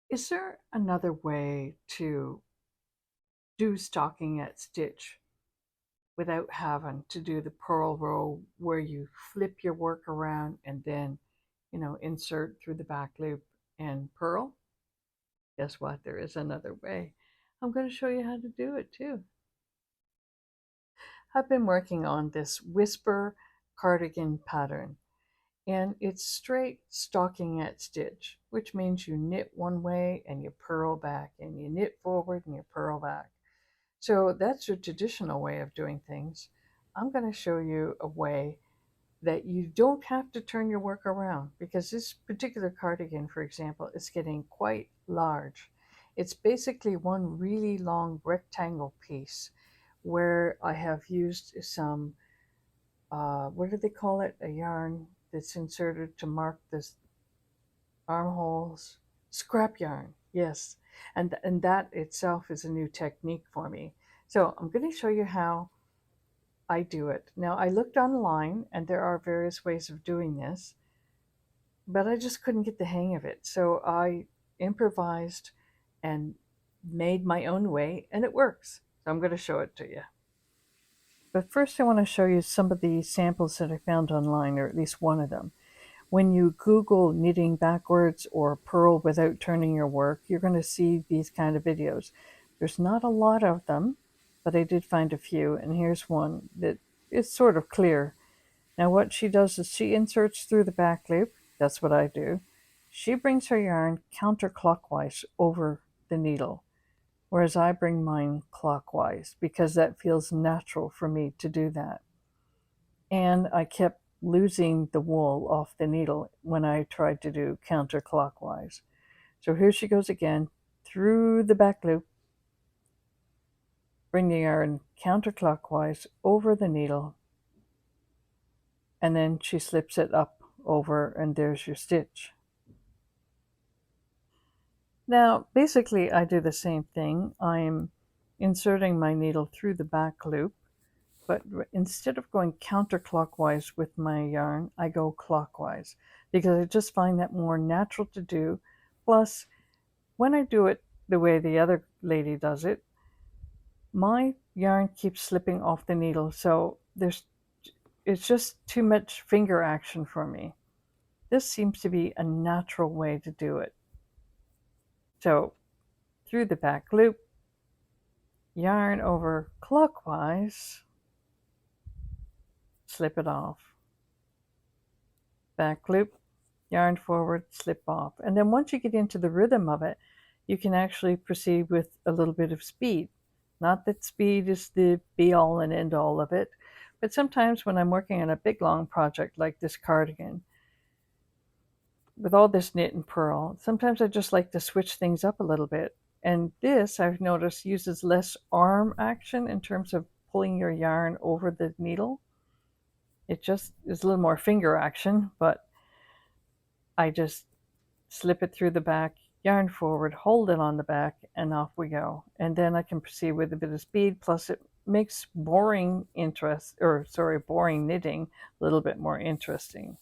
Is there another way to do stockinette stitch without having to do the purl row where you flip your work around and then, insert through the back loop and purl? Guess what? There is another way. I'm going to show you how to do it too. I've been working on this whisper cardigan pattern, and it's straight stockinette stitch, which means you knit one way and you purl back, and you knit forward and you purl back. So that's your traditional way of doing things. I'm going to show you a way that you don't have to turn your work around, because this particular cardigan, for example, is getting quite large. It's basically one really long rectangle piece where I have used some, what do they call it? A yarn that's inserted to mark this armholes. Scrap yarn, yes. And that itself is a new technique for me. So I'm going to show you how I do it. Now, I looked online and there are various ways of doing this, but I just couldn't get the hang of it. So I improvised and made my own way, and it works. So I'm going to show it to you. But first, I want to show you some of the samples that I found online, or at least one of them. When you Google knitting backwards or purl without turning your work, you're going to see these kind of videos. There's not a lot of them, but I did find a few, and here's one that is sort of clear. Now what she does is she inserts through the back loop. That's what I do. She brings her yarn counterclockwise over the needle, whereas I bring mine clockwise because that feels natural for me to do that. And I kept losing the wool off the needle when I tried to do counterclockwise. So here she goes again, through the back loop, bring the yarn counterclockwise over the needle, and then she slips it up over, and there's your stitch. Now, basically, I do the same thing. I'm inserting my needle through the back loop, but instead of going counterclockwise with my yarn, I go clockwise because I just find that more natural to do. Plus, when I do it the way the other lady does it, my yarn keeps slipping off the needle, so it's just too much finger action for me. This seems to be a natural way to do it. So, through the back loop, yarn over clockwise, slip it off. Back loop, yarn forward, slip off. And then once you get into the rhythm of it, you can actually proceed with a little bit of speed. Not that speed is the be all and end all of it, but sometimes when I'm working on a big long project like this cardigan, with all this knit and purl, sometimes I just like to switch things up a little bit. And this, I've noticed, uses less arm action in terms of pulling your yarn over the needle. It just is a little more finger action, but I just slip it through the back, yarn forward, hold it on the back, and off we go. And then I can proceed with a bit of speed, plus it makes boring knitting a little bit more interesting.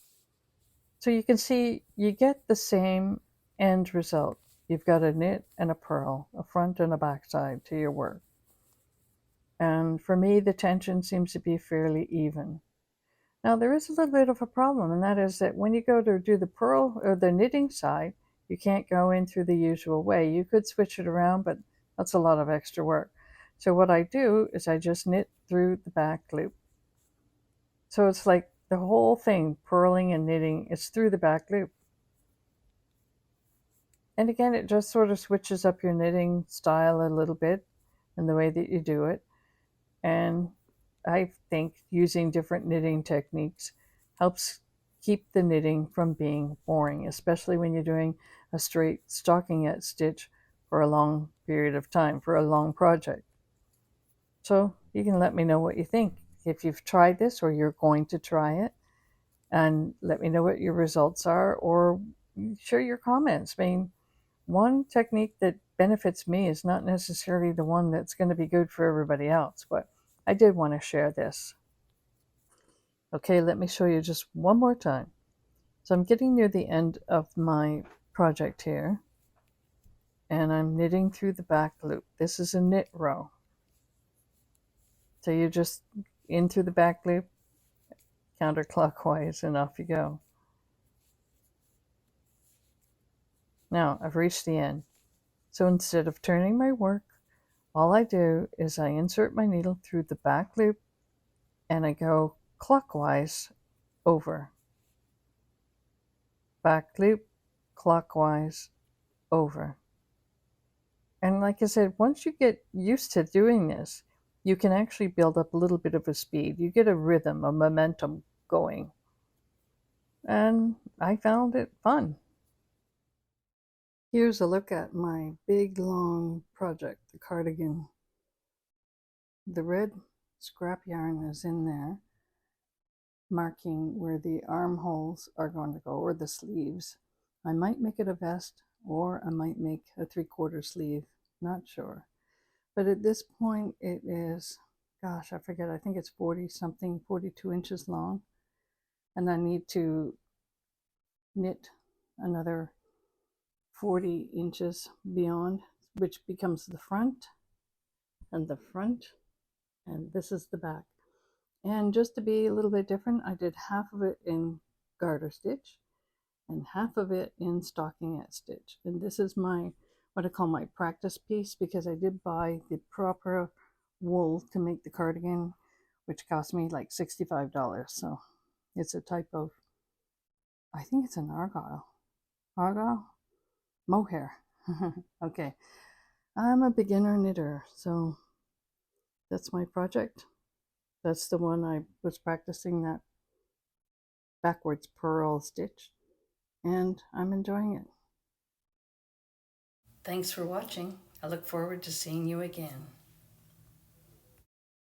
So you can see you get the same end result. You've got a knit and a purl, a front and a back side to your work. And for me, the tension seems to be fairly even. Now, there is a little bit of a problem, and that is that when you go to do the purl or the knitting side, you can't go in through the usual way. You could switch it around, but that's a lot of extra work. So what I do is I just knit through the back loop. So it's like the whole thing, purling and knitting, is through the back loop. And again, it just sort of switches up your knitting style a little bit and the way that you do it. And I think using different knitting techniques helps keep the knitting from being boring, especially when you're doing a straight stockinette stitch for a long period of time, for a long project. So you can let me know what you think. If you've tried this or you're going to try it, and let me know what your results are, or share your comments. I mean, one technique that benefits me is not necessarily the one that's going to be good for everybody else, but I did want to share this. Okay, let me show you just one more time. So I'm getting near the end of my project here. and I'm knitting through the back loop. This is a knit row. So you're just in through the back loop, counterclockwise, and off you go. Now I've reached the end. So instead of turning my work, all I do is I insert my needle through the back loop and I go clockwise over. Back loop, clockwise, over. And like I said, once you get used to doing this, you can actually build up a little bit of a speed. You get a rhythm, a momentum going. And I found it fun. Here's a look at my big, long project, the cardigan. The red scrap yarn is in there, marking where the armholes are going to go, or the sleeves. I might make it a vest, or I might make a 3/4 sleeve, not sure. But at this point it is, gosh, I forget, I think it's 40 something, 42 inches long. And I need to knit another 40 inches beyond, which becomes the front, and the front, and this is the back. And just to be a little bit different, I did half of it in garter stitch and half of it in stockinette stitch. And this is my, what I call my practice piece, because I did buy the proper wool to make the cardigan, which cost me like $65. So it's a type of, I think it's an argyle mohair. Okay, I'm a beginner knitter, so that's my project. That's the one I was practicing, that backwards purl stitch, and I'm enjoying it. Thanks for watching. I look forward to seeing you again.